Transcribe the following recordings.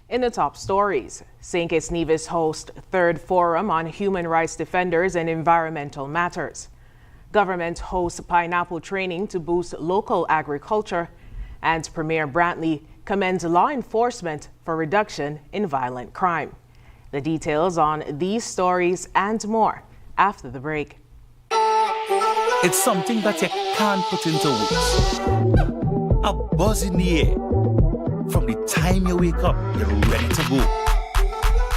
In the top stories, St. Kitts Nevis hosts third forum on human rights defenders and environmental matters. Government hosts pineapple training to boost local agriculture, and Premier Brantley commends law enforcement for reduction in violent crime. The details on these stories and more after the break. It's something that you can't put into words. A buzz in the air. From the time you wake up, you're ready to go.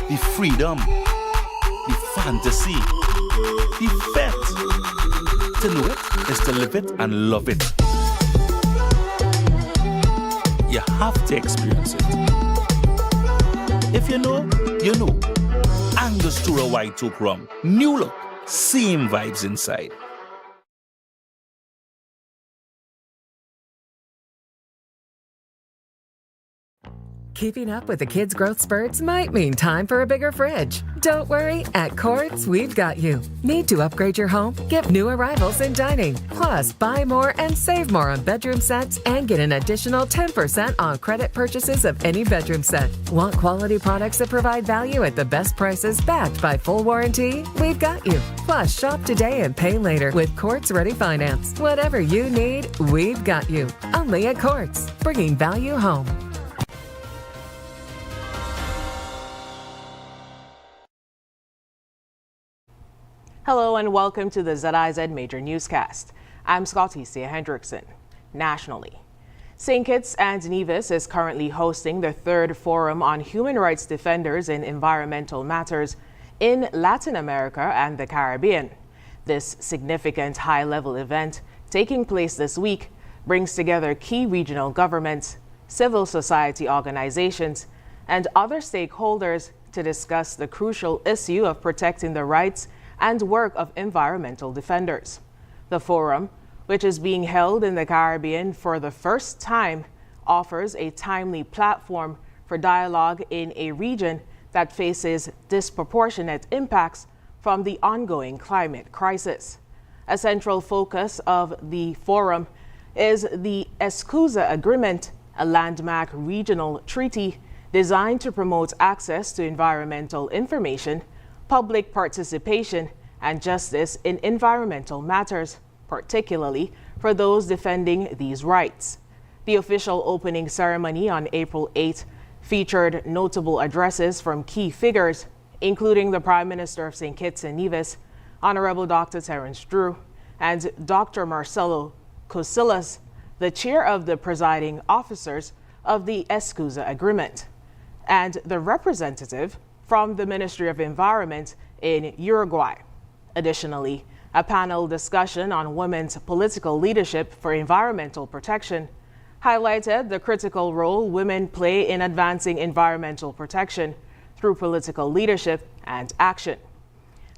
The freedom, the fantasy, the fete. To know it is to live it and love it. You have to experience it. If you know, you know. Angostura White Oak Rum. New look, same vibes inside. Keeping up with the kids' growth spurts might mean time for a bigger fridge. Don't worry, at Quartz, we've got you. Need to upgrade your home? Get new arrivals in dining. Plus, buy more and save more on bedroom sets and get an additional 10% on credit purchases of any bedroom set. Want quality products that provide value at the best prices backed by full warranty? We've got you. Plus, shop today and pay later with Quartz Ready Finance. Whatever you need, we've got you. Only at Quartz, bringing value home. Hello and welcome to the ZIZ Major Newscast. I'm Scotticia Hendrickson. Nationally, St. Kitts and Nevis is currently hosting the third forum on human rights defenders and environmental matters in Latin America and the Caribbean. This significant high-level event taking place this week brings together key regional governments, civil society organizations, and other stakeholders to discuss the crucial issue of protecting the rights and work of environmental defenders. The forum, which is being held in the Caribbean for the first time, offers a timely platform for dialogue in a region that faces disproportionate impacts from the ongoing climate crisis. A central focus of the forum is the ZIZ Agreement, a landmark regional treaty designed to promote access to environmental information, public participation, and justice in environmental matters, particularly for those defending these rights. The official opening ceremony on April 8 featured notable addresses from key figures, including the Prime Minister of St. Kitts and Nevis, Honorable Dr. Terence Drew, and Dr. Marcelo Cosillas, the chair of the presiding officers of the ZIZ Agreement, and the representative from the Ministry of Environment in Uruguay. Additionally, a panel discussion on women's political leadership for environmental protection highlighted the critical role women play in advancing environmental protection through political leadership and action.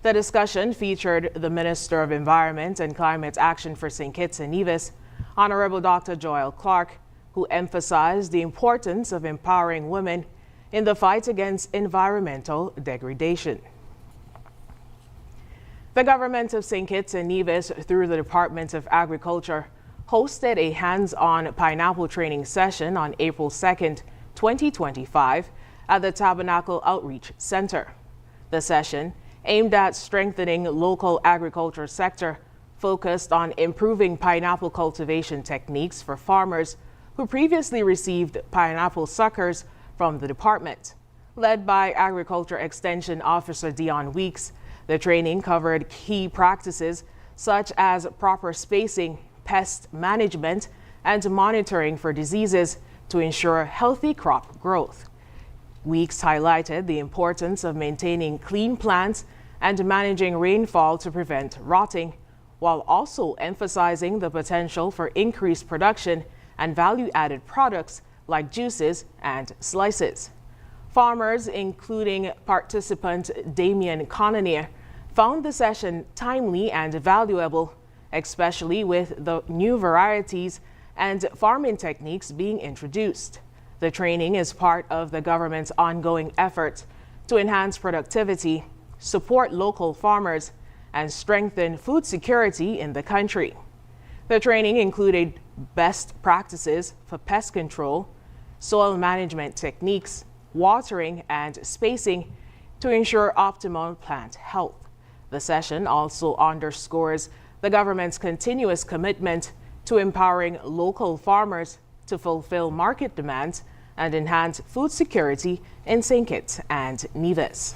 The discussion featured the Minister of Environment and Climate Action for St. Kitts and Nevis, Honorable Dr. Joel Clark, who emphasized the importance of empowering women in the fight against environmental degradation. The government of St. Kitts and Nevis, through the Department of Agriculture, hosted a hands-on pineapple training session on April 2nd, 2025 at the Tabernacle Outreach Center. The session, aimed at strengthening local agriculture sector, focused on improving pineapple cultivation techniques for farmers who previously received pineapple suckers from the department. Led by Agriculture Extension Officer Dion Weeks, the training covered key practices such as proper spacing, pest management, and monitoring for diseases to ensure healthy crop growth. Weeks highlighted the importance of maintaining clean plants and managing rainfall to prevent rotting, while also emphasizing the potential for increased production and value-added products like juices and slices. Farmers, including participant Damien Connonier, found the session timely and valuable, especially with the new varieties and farming techniques being introduced. The training is part of the government's ongoing efforts to enhance productivity, support local farmers, and strengthen food security in the country. The training included best practices for pest control, soil management techniques, watering, and spacing to ensure optimal plant health. The session also underscores the government's continuous commitment to empowering local farmers to fulfill market demands and enhance food security in St. Kitts and Nevis.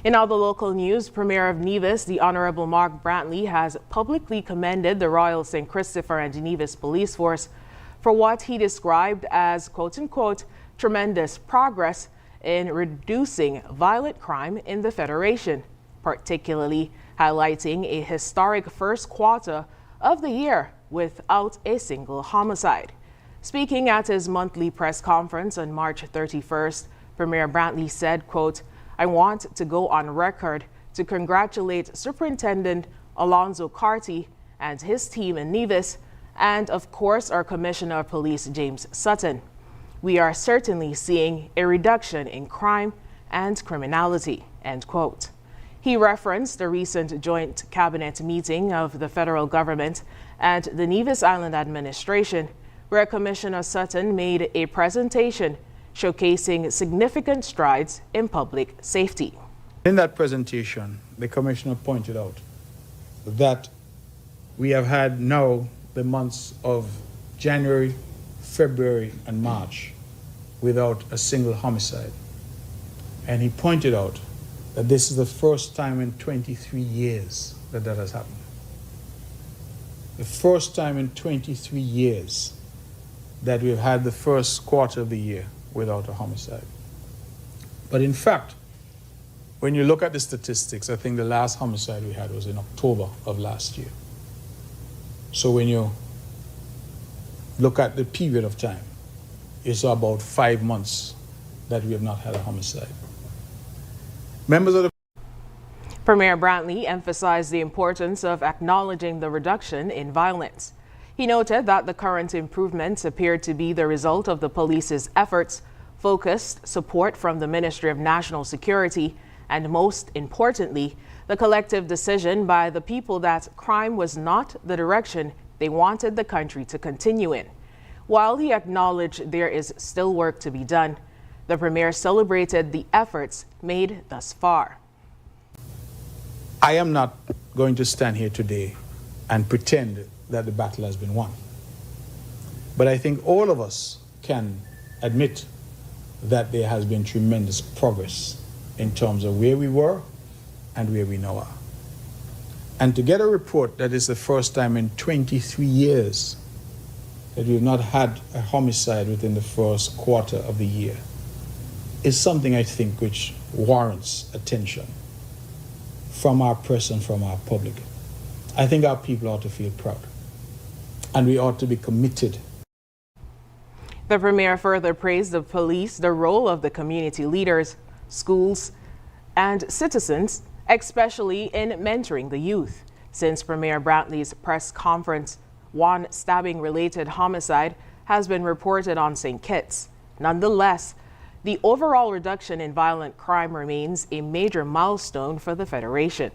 In other local news, Premier of Nevis, the Honorable Mark Brantley, has publicly commended the Royal St. Christopher and Nevis Police Force for what he described as, quote-unquote, tremendous progress in reducing violent crime in the Federation, particularly highlighting a historic first quarter of the year without a single homicide. Speaking at his monthly press conference on March 31st, Premier Brantley said, quote, I want to go on record to congratulate Superintendent Alonzo Carty and his team in Nevis, and of course our Commissioner of Police James Sutton. We are certainly seeing a reduction in crime and criminality, end quote. He referenced the recent joint cabinet meeting of the federal government and the Nevis Island administration, where Commissioner Sutton made a presentation showcasing significant strides in public safety. In that presentation, the Commissioner pointed out that we have had now the months of January, February, and March without a single homicide. And he pointed out that this is the first time in 23 years that that has happened. The first time in 23 years that we've had the first quarter of the year without a homicide. But in fact, when you look at the statistics, I think the last homicide we had was in October of last year. So when you look at the period of time, it's about 5 months that we have not had a homicide. Members of the Premier Brantley emphasized the importance of acknowledging the reduction in violence. He noted that the current improvements appeared to be the result of the police's efforts, focused support from the Ministry of National Security, and most importantly, the collective decision by the people that crime was not the direction they wanted the country to continue in. While he acknowledged there is still work to be done, the Premier celebrated the efforts made thus far. I am not going to stand here today and pretend that the battle has been won. But I think all of us can admit that there has been tremendous progress in terms of where we were and where we now are. And to get a report that is the first time in 23 years that we've not had a homicide within the first quarter of the year is something I think which warrants attention from our press and from our public. I think our people ought to feel proud, and we ought to be committed. The Premier further praised the police, the role of the community leaders, schools, and citizens, especially in mentoring the youth. Since Premier Brantley's press conference, one stabbing-related homicide has been reported on St. Kitts. Nonetheless, the overall reduction in violent crime remains a major milestone for the Federation.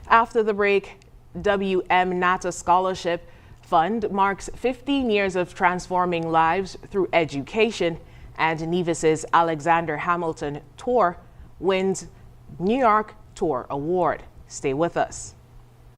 After the break, W.M. Natta Scholarship Fund marks 15 years of transforming lives through education, and Nevis's Alexander Hamilton Tour wins New York Tour Award. Stay with us.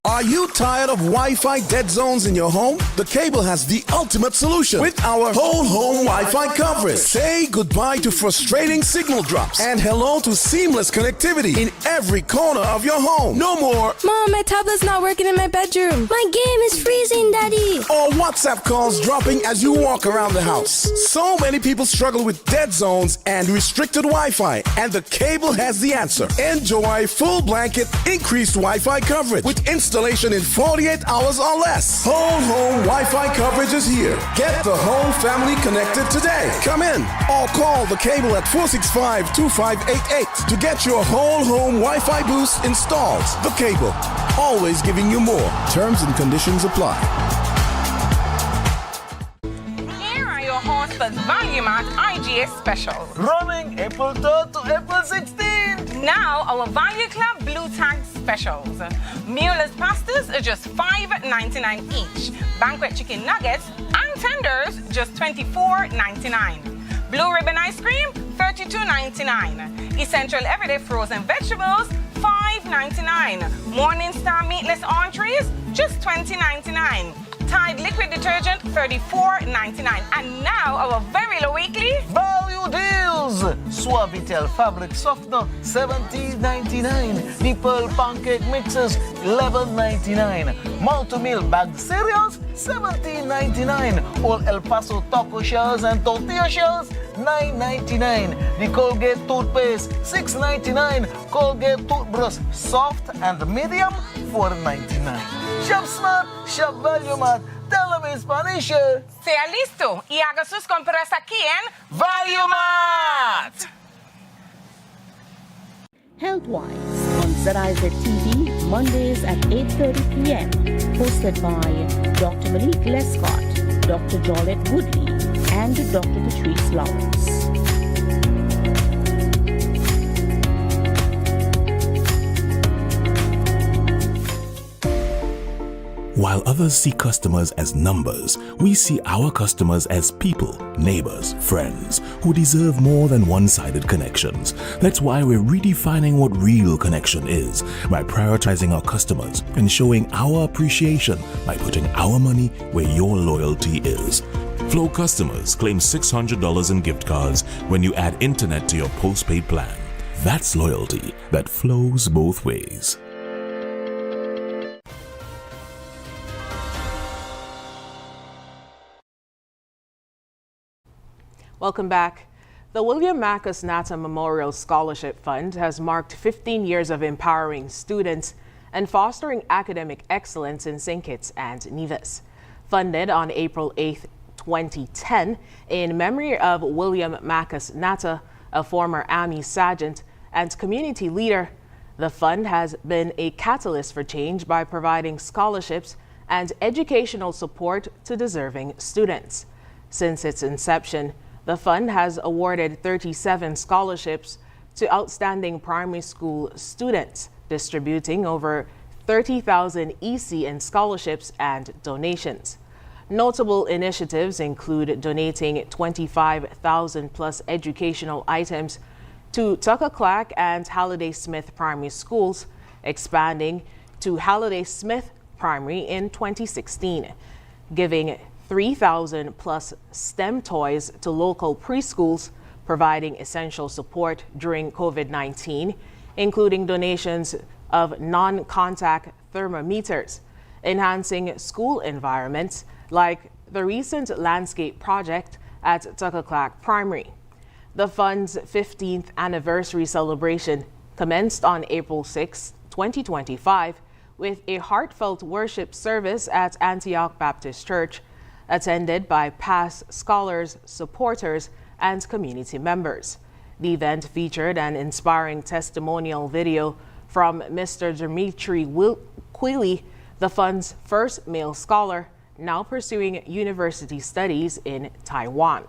Are you tired of Wi-Fi dead zones in your home? The Cable has the ultimate solution with our whole home Wi-Fi coverage. Say goodbye to frustrating signal drops and hello to seamless connectivity in every corner of your home. No more Mom, my tablet's not working in my bedroom. My game is freezing, Daddy. or WhatsApp calls dropping as you walk around the house. So many people struggle with dead zones and restricted Wi-Fi, and the Cable has the answer. Enjoy full blanket increased Wi-Fi coverage with installation in 48 hours or less. Whole home Wi-Fi coverage is here. Get the whole family connected today. Come in or call the Cable at 465-2588 to get your whole home Wi-Fi boost installed. The Cable, always giving you more. Terms and conditions apply. Here are your hosts for Value Mart IGS specials. Running April 3rd to April 16th. Now our Value Club Blue Tag specials. Meatless pastas are just $5.99 each. Banquet chicken nuggets and tenders just $24.99. Blue Ribbon ice cream, $32.99. Essential everyday frozen vegetables, $5.99. Morning Star meatless entrees, just $20.99. Tide liquid detergent, $34.99. And now our very low weekly Value deals! Suavitel fabric softener, $17.99. The Pearl pancake mixes, $11.99. Multi-meal bagged cereals, $17.99. All El Paso taco shells and tortilla shells, $9.99. The Colgate toothpaste, $6.99. Colgate toothbrush, soft and medium, $4.99. Shop smart, shop value mart. Tell them in Spanish. sea listo y haga sus compras aquí en Value Mart! Healthwise on ZIZ TV, Mondays at 8:30 p.m. Hosted by Dr. Malik Lescott, Dr. Jolette Woodley, and Dr. Patrice Lawrence. While others see customers as numbers, we see our customers as people, neighbors, friends, who deserve more than one-sided connections. That's why we're redefining what real connection is by prioritizing our customers and showing our appreciation by putting our money where your loyalty is. Flow customers claim $600 in gift cards when you add internet to your postpaid plan. That's loyalty that flows both ways. Welcome back. The William Marcus Natta Memorial Scholarship Fund has marked 15 years of empowering students and fostering academic excellence in St. Kitts and Nevis. Funded on April 8, 2010, in memory of William Marcus Natta, a former Army sergeant and community leader, the fund has been a catalyst for change by providing scholarships and educational support to deserving students. Since its inception, the fund has awarded 37 scholarships to outstanding primary school students, distributing over 30,000 EC in scholarships and donations. Notable initiatives include donating 25,000 plus educational items to Tucker Clark and Halliday Smith primary schools, expanding to Halliday Smith Primary in 2016, giving 3,000 plus STEM toys to local preschools, providing essential support during COVID-19, including donations of non-contact thermometers, enhancing school environments like the recent landscape project at Tucker Clark Primary. The fund's 15th anniversary celebration commenced on April 6, 2025, with a heartfelt worship service at Antioch Baptist Church, attended by past scholars, supporters, and community members. The event featured an inspiring testimonial video from Mr. Dimitri Quilly, the fund's first male scholar, now pursuing university studies in Taiwan.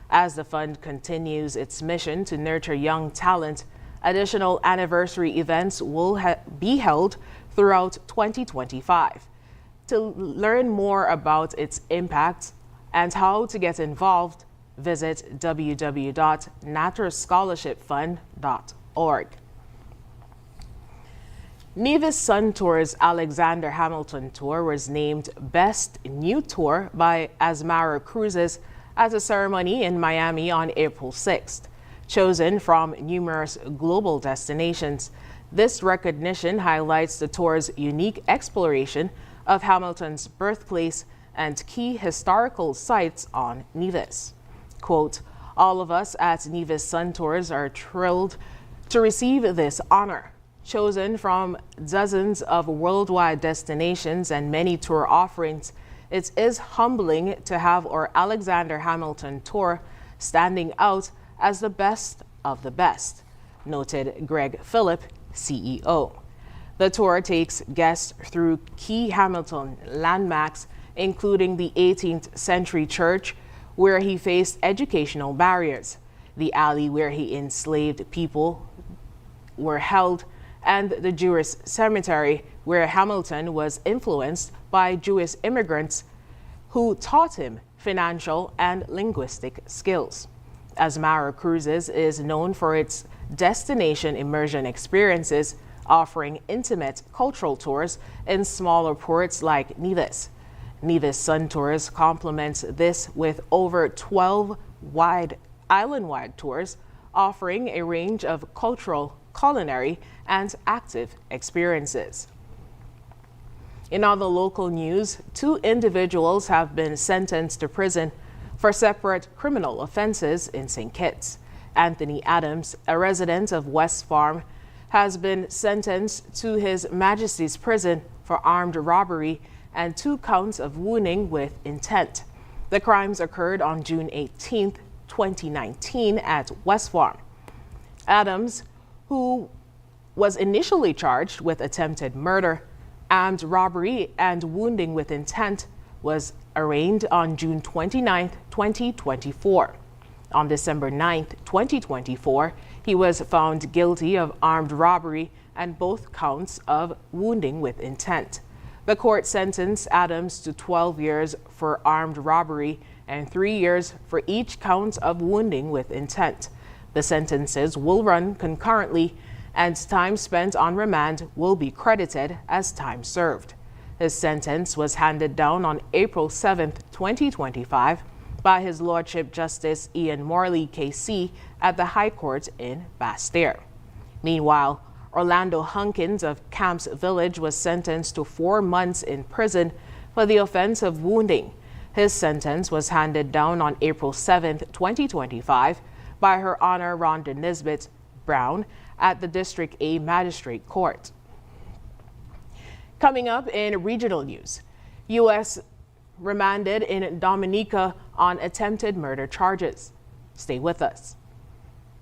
As the fund continues its mission to nurture young talent, additional anniversary events will be held throughout 2025. To learn more about its impact and how to get involved, visit www.natterscholarshipfund.org. Nevis Sun Tour's Alexander Hamilton Tour was named Best New Tour by Asmara Cruises at a ceremony in Miami on April 6th. Chosen from numerous global destinations, this recognition highlights the tour's unique exploration of Hamilton's birthplace and key historical sites on Nevis. Quote, "All of us at Nevis Sun Tours are thrilled to receive this honor. Chosen from dozens of worldwide destinations and many tour offerings, it is humbling to have our Alexander Hamilton Tour standing out as the best of the best," noted Greg Phillip, CEO. The tour takes guests through key Hamilton landmarks, including the 18th century church, where he faced educational barriers, the alley where he enslaved people were held, and the Jewish cemetery, where Hamilton was influenced by Jewish immigrants who taught him financial and linguistic skills. Asmara Cruises is known for its destination immersion experiences, offering intimate cultural tours in smaller ports like Nevis. Nevis Sun Tours complements this with over 12 island-wide tours, offering a range of cultural, culinary, and active experiences. In other local news, 2 individuals have been sentenced to prison for separate criminal offenses in St. Kitts. Anthony Adams, a resident of West Farm, has been sentenced to His Majesty's prison for armed robbery and 2 counts of wounding with intent. The crimes occurred on June 18, 2019 at West Farm. Adams, who was initially charged with attempted murder, armed robbery, and wounding with intent, was arraigned on June 29, 2024. On December 9, 2024, he was found guilty of armed robbery and both counts of wounding with intent. The court sentenced Adams to 12 years for armed robbery and 3 years for each count of wounding with intent. The sentences will run concurrently, and time spent on remand will be credited as time served. His sentence was handed down on April 7, 2025, by His Lordship Justice Ian Morley KC at the High Court in Basse-Terre. Meanwhile, Orlando Hunkins of Camps Village was sentenced to 4 months in prison for the offense of wounding. His sentence was handed down on April 7, 2025, by Her Honor Rhonda Nisbet Brown at the District A Magistrate Court. Coming up in regional news, U.S. remanded in Dominica on attempted murder charges. Stay with us.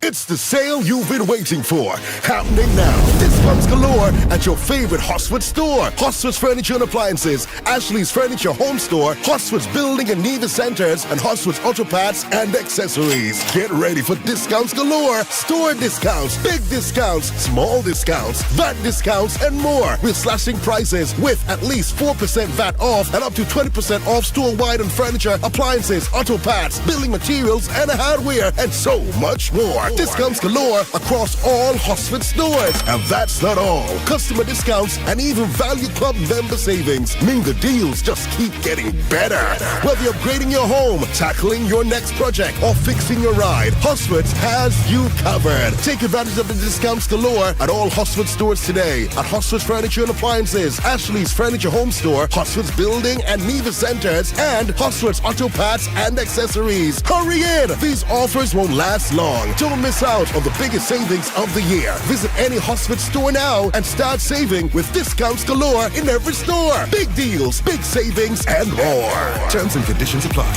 It's the sale you've been waiting for. Happening now. Discounts galore at your favorite Hosford store. Hosford's Furniture and Appliances, Ashley's Furniture Home Store, Hosford's Building and Nevis Centers, and Hosford's Auto Parts and Accessories. Get ready for discounts galore. Store discounts, big discounts, small discounts, VAT discounts, and more. We're slashing prices with at least 4% VAT off and up to 20% off store-wide on furniture, appliances, auto parts, building materials, and hardware, and so much more. Discounts galore across all Hosford stores. And that's not all. Customer discounts and even Value Club member savings mean the deals just keep getting better. Whether you're upgrading your home, tackling your next project, or fixing your ride, Hosford has you covered. Take advantage of the discounts galore at all Hosford stores today. At Hosford's Furniture and Appliances, Ashley's Furniture Home Store, Hosford's Building and Nevis Centers, and Hosford's Auto Parts and Accessories. Hurry in! These offers won't last long. Don't miss out on the biggest savings of the year. Visit any Hosford store now and start saving with discounts galore in every store. Big deals, big savings, and more. Terms and conditions apply.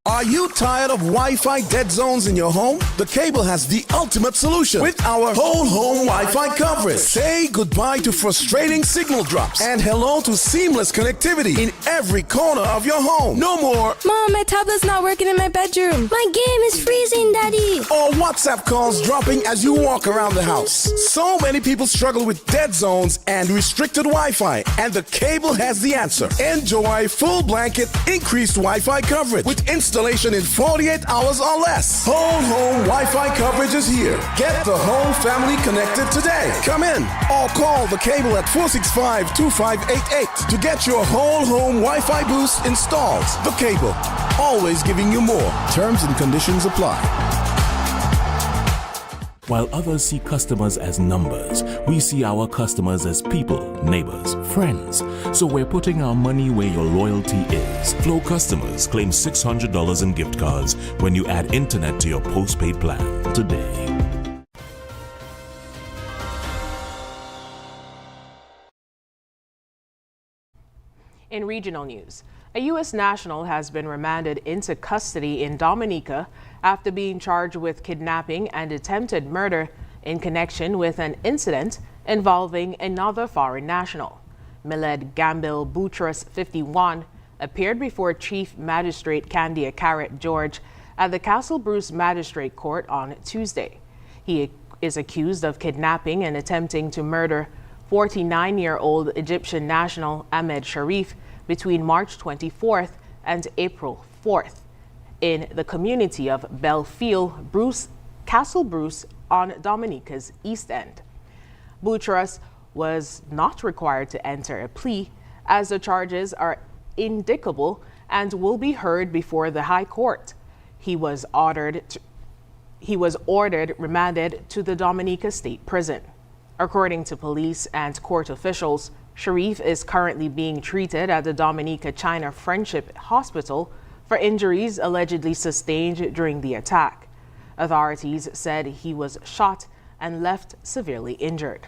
Are you tired of Wi-Fi dead zones in your home? The Cable has the ultimate solution with our whole home Wi-Fi coverage. Say goodbye to frustrating signal drops and hello to seamless connectivity in every corner of your home. No more Mom, my tablet's not working in my bedroom. My game is freezing, Daddy. or WhatsApp calls dropping as you walk around the house. So many people struggle with dead zones and restricted Wi-Fi, and the Cable has the answer. Enjoy full blanket increased Wi-Fi coverage with installation in 48 hours or less. Whole home Wi-Fi coverage is here. Get the whole family connected today. Come in or call the Cable at 465-2588 to get your whole home Wi-Fi boost installed. The Cable, always giving you more. Terms and conditions apply. While others see customers as numbers, we see our customers as people, neighbors, friends. So we're putting our money where your loyalty is. Flow customers claim $600 in gift cards when you add internet to your postpaid plan today. In regional news, a U.S. national has been remanded into custody in Dominica after being charged with kidnapping and attempted murder in connection with an incident involving another foreign national. Miled Gambil Boutros, 51, appeared before Chief Magistrate Candia Carrot George at the Castle Bruce Magistrate Court on Tuesday. He is accused of kidnapping and attempting to murder 49-year-old Egyptian national Ahmed Sharif between March 24th and April 4th. in the community of Belfield, Castle Bruce on Dominica's East End. Boutros was not required to enter a plea, as the charges are indictable and will be heard before the High Court. He was ordered remanded to the Dominica State Prison. According to police and court officials, Sharif is currently being treated at the Dominica China Friendship Hospital for injuries allegedly sustained during the attack. Authorities said he was shot and left severely injured.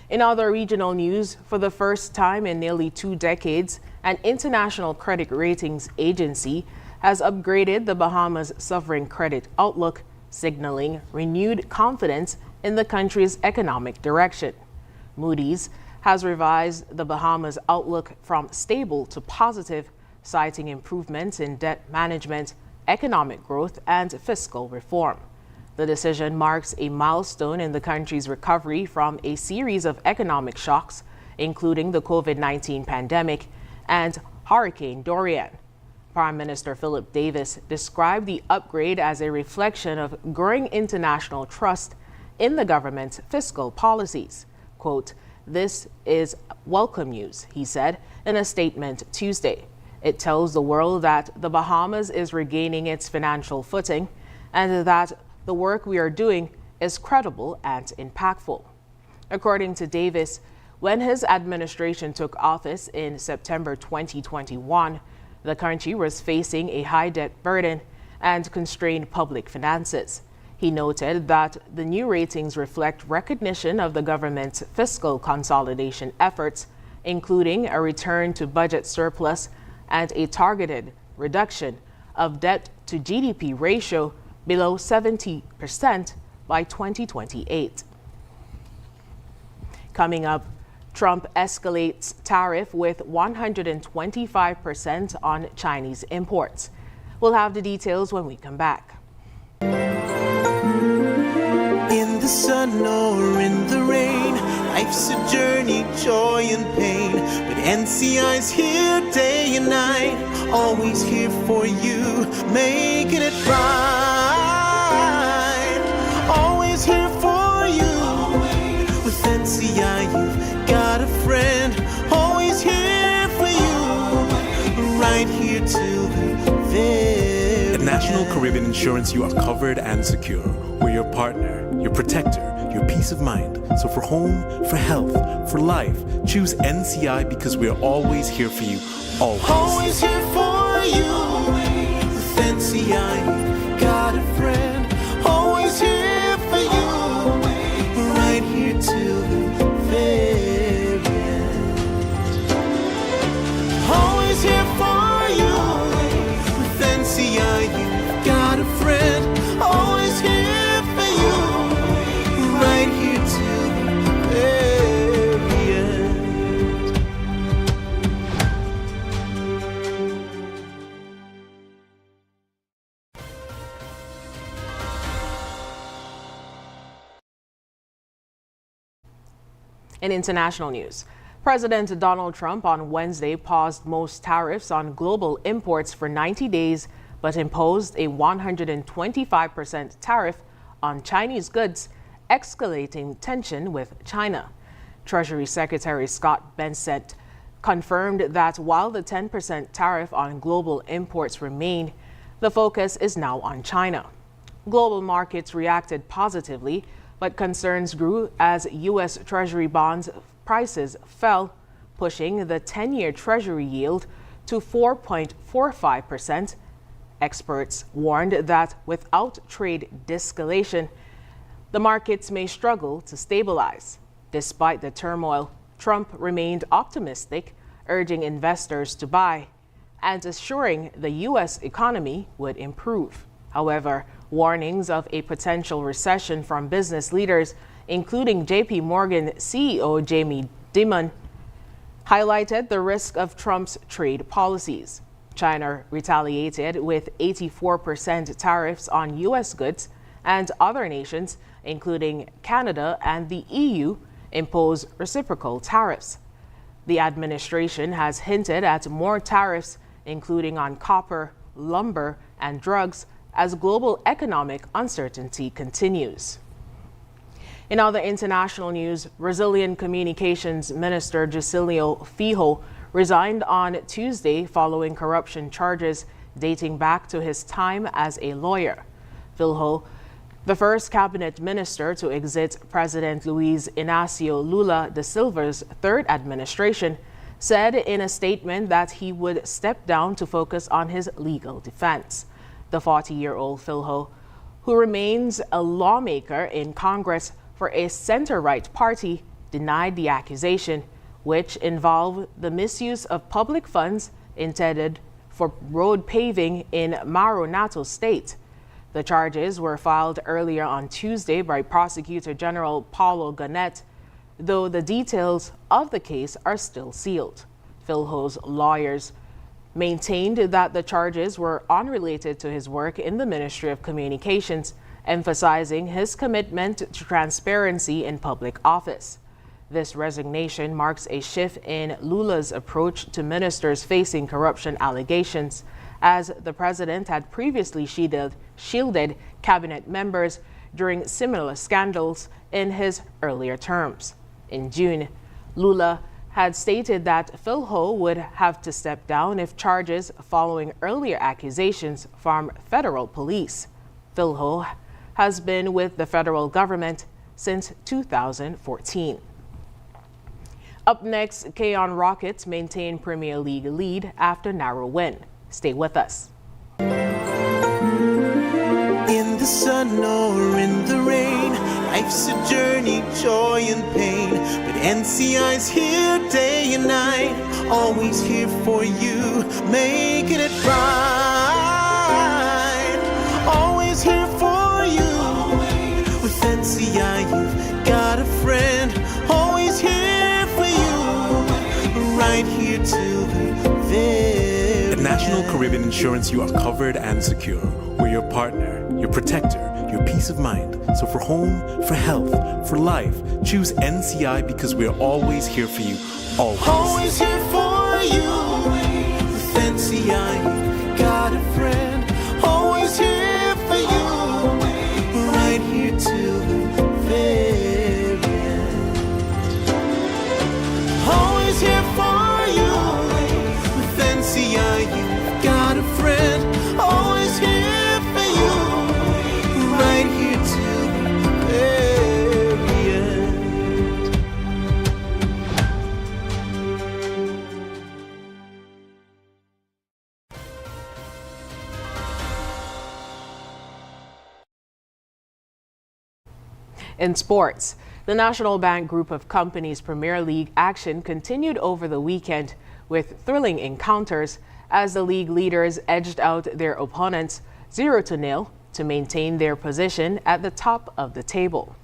In other regional news, for the first time in nearly 2 decades, an international credit ratings agency has upgraded the Bahamas' sovereign credit outlook, signaling renewed confidence in the country's economic direction. Moody's has revised the Bahamas' outlook from stable to positive, citing improvements in debt management, economic growth, and fiscal reform. The decision marks a milestone in the country's recovery from a series of economic shocks, including the COVID-19 pandemic and Hurricane Dorian. Prime Minister Philip Davis described the upgrade as a reflection of growing international trust in the government's fiscal policies. Quote, "This is welcome news," he said in a statement Tuesday. It tells the world that the Bahamas is regaining its financial footing and that the work we are doing is credible and impactful. According to Davis, when his administration took office in September 2021, the country was facing a high debt burden and constrained public finances. He noted that the new ratings reflect recognition of the government's fiscal consolidation efforts, including a return to budget surplus and a targeted reduction of debt to GDP ratio below 70% by 2028. Coming up, Trump escalates tariff with 125% on Chinese imports. We'll have the details when we come back. In the sun or in the rain, life's a journey, joy and pain. But NCI's here day and night, always here for you, making it right. Always here for you. With NCI, you've got a friend, always here for you, right here till the very At National Caribbean Insurance, you are covered and secure. We're your partner, your protector, your peace of mind. So for home, for health, for life, choose NCI because we're always here for you, always. Always here for you. With NCI, you've got a friend, always here for you, right here till the very end. Always here for you. With NCI, you've got a friend, always here for you, right here till the very end. In international news, President Donald Trump on Wednesday paused most tariffs on global imports for 90 days, but imposed a 125% tariff on Chinese goods, escalating tension with China. Treasury Secretary Scott Bessent confirmed that while the 10% tariff on global imports remained, the focus is now on China. Global markets reacted positively, but concerns grew as U.S. Treasury bonds prices fell, pushing the 10-year Treasury yield to 4.45%. Experts warned that without trade de-escalation, the markets may struggle to stabilize. Despite the turmoil, Trump remained optimistic, urging investors to buy and assuring the U.S. economy would improve. However, warnings of a potential recession from business leaders, including J.P. Morgan CEO Jamie Dimon, highlighted the risk of Trump's trade policies. China retaliated with 84% tariffs on U.S. goods, and other nations, including Canada and the EU, impose reciprocal tariffs. The administration has hinted at more tariffs, including on copper, lumber, and drugs as global economic uncertainty continues. In other international news, Brazilian Communications Minister Juscelio Filho resigned on Tuesday following corruption charges dating back to his time as a lawyer. Filho, the first cabinet minister to exit President Luiz Inácio Lula da Silva's third administration, said in a statement that he would step down to focus on his legal defense. The 40-year-old Filho, who remains a lawmaker in Congress for a center-right party, denied the accusation, which involved the misuse of public funds intended for road paving in Maranhão State. The charges were filed earlier on Tuesday by Prosecutor General Paulo Ganet, though the details of the case are still sealed. Filho's lawyers maintained that the charges were unrelated to his work in the Ministry of Communications, emphasizing his commitment to transparency in public office. This resignation marks a shift in Lula's approach to ministers facing corruption allegations, as the president had previously shielded cabinet members during similar scandals in his earlier terms. In June, Lula had stated that Filho would have to step down if charges following earlier accusations from federal police. Filho has been with the federal government since 2014. Up next, K-On Rockets maintain Premier League lead after narrow win. Stay with us. In the sun or in the rain, life's a journey, joy and pain. But NCI's here day and night, always here for you, making it right. Always here for you. With NCI, you've got a friend, always here for you, right here till the very At National Caribbean Insurance, you are covered and secure. We're your partner, your protector, your peace of mind. So for home, for health, for life, choose NCI because we're always here for you. Always. Always here for you. With NCI, you've got a friend. Always here for you. Right here till the very end. Always here for you. With NCI, you've got a friend. Always here for you. Right here till the very end. In sports, the National Bank Group of Companies Premier League action continued over the weekend with thrilling encounters as the league leaders edged out their opponents 0-0 to maintain their position at the top of the table.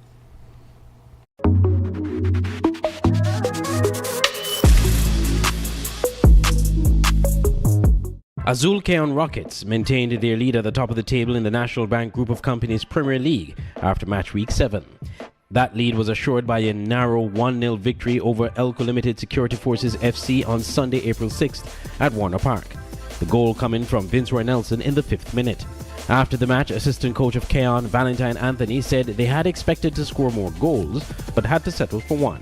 Azul K-On Rockets maintained their lead at the top of the table in the National Bank Group of Companies Premier League after match week 7. That lead was assured by a narrow 1-0 victory over Elko Limited Security Forces FC on Sunday, April 6th at Warner Park. The goal coming from Vince Roy Nelson in the 5th minute. After the match, assistant coach of K-On, Valentine Anthony, said they had expected to score more goals but had to settle for one.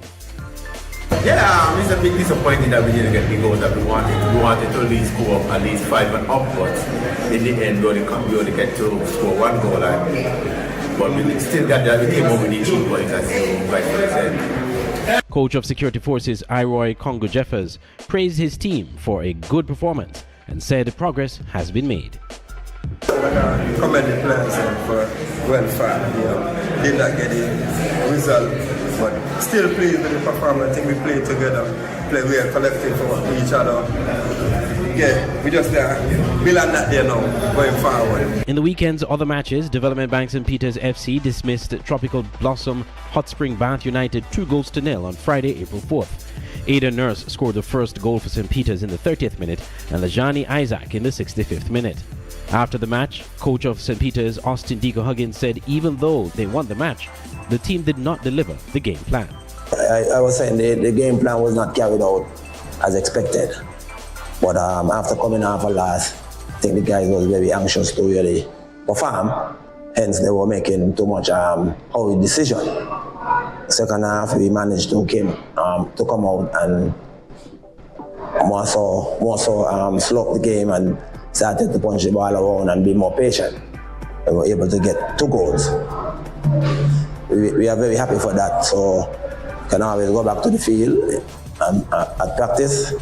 Yeah, it's a bit disappointing that we didn't get the goals that we wanted. We wanted to at least go up at least 5 and up, but in the end we only get to score one goal. But we still got that. We came over with the 2 points, as you rightfully said. Coach of Security Forces Iroy Congo Jeffers praised his team for a good performance and said progress has been made. Commend the players for well far. Did not get the result, but still pleased with the performance. I think we played together, we are collective for each other. Yeah, we just build on that there now, going forward. In the weekend's other matches, Development Bank St. Peter's FC dismissed Tropical Blossom Hot Spring Bath United 2-0 on Friday, April 4th. Ada Nurse scored the first goal for St. Peter's in the 30th minute and Lajani Isaac in the 65th minute. After the match, coach of St. Peter's Austin Deco Huggins said even though they won the match, the team did not deliver the game plan. I was saying the game plan was not carried out as expected. But after coming off a loss, I think the guys was very anxious to really perform. Hence, they were making too much hurried decision. Second half, we managed to come out and more so slow the game and started to punch the ball around and be more patient. We were able to get 2 goals. We are very happy for that. So we can always go back to the field and at practice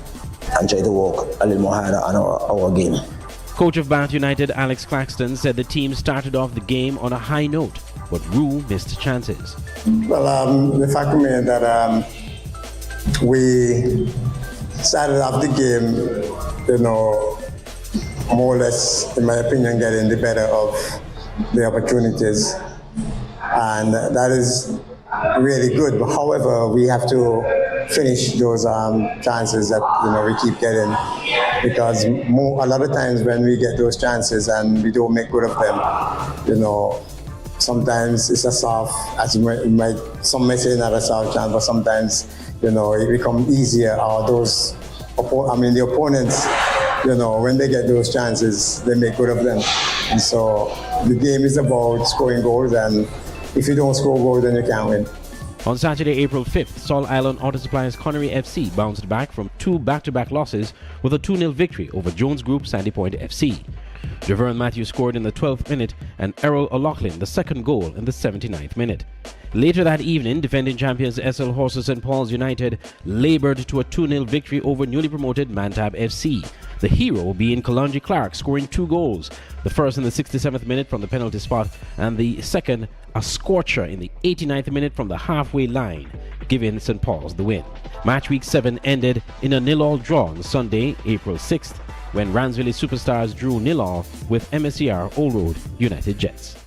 and try to work a little more harder on our game. Coach of Bath United, Alex Claxton, said the team started off the game on a high note, but Rue missed chances. Well, the fact remains that we started off the game, more or less, in my opinion, getting the better of the opportunities. And that is really good. But however, we have to finish those chances that we keep getting, because a lot of times when we get those chances and we don't make good of them, sometimes it's a soft, as some may say not a soft chance, but sometimes it becomes easier. Or the opponents, when they get those chances, they make good of them. And so the game is about scoring goals, and if you don't score goals, then you can't win. On Saturday, April 5th, Salt Island Auto Supplies Connery FC bounced back from 2 back-to-back losses with a 2-0 victory over Jones Group Sandy Point FC. Javern Matthews scored in the 12th minute and Errol O'Loughlin the second goal in the 79th minute. Later that evening, defending champions SL Horses St. Paul's United laboured to a 2-0 victory over newly promoted Mantab FC. The hero being Kalonji Clark, scoring 2 goals, the first in the 67th minute from the penalty spot and the second a scorcher in the 89th minute from the halfway line, giving St. Paul's the win. Match week 7 ended in a 0-0 draw on Sunday, April 6th, when Ransville Superstars drew 0-0 with MSCR Old Road United Jets.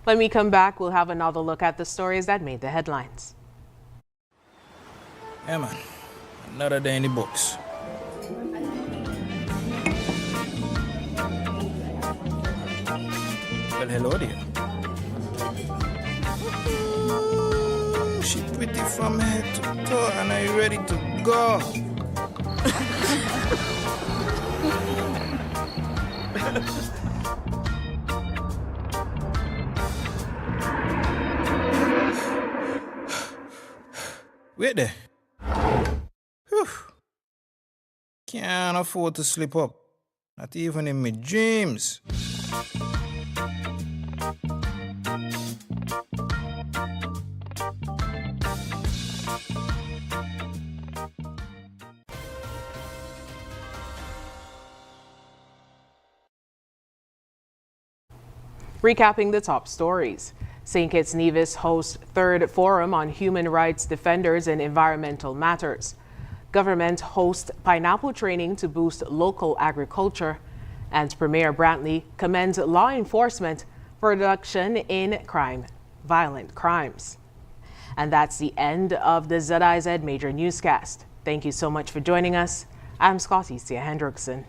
When we come back, we'll have another look at the stories that made the headlines. Yeah, man. Another day in the books. Well, hello there. She pretty from head to toe, and are you ready to go? Wait there. Whew. Can't afford to slip up. Not even in my dreams. Recapping the top stories. St. Kitts Nevis hosts 3rd Forum on Human Rights Defenders and Environmental Matters. Government hosts pineapple training to boost local agriculture. And Premier Brantley commends law enforcement for reduction in violent crimes. And that's the end of the ZIZ Major Newscast. Thank you so much for joining us. I'm Scotty Hendrickson.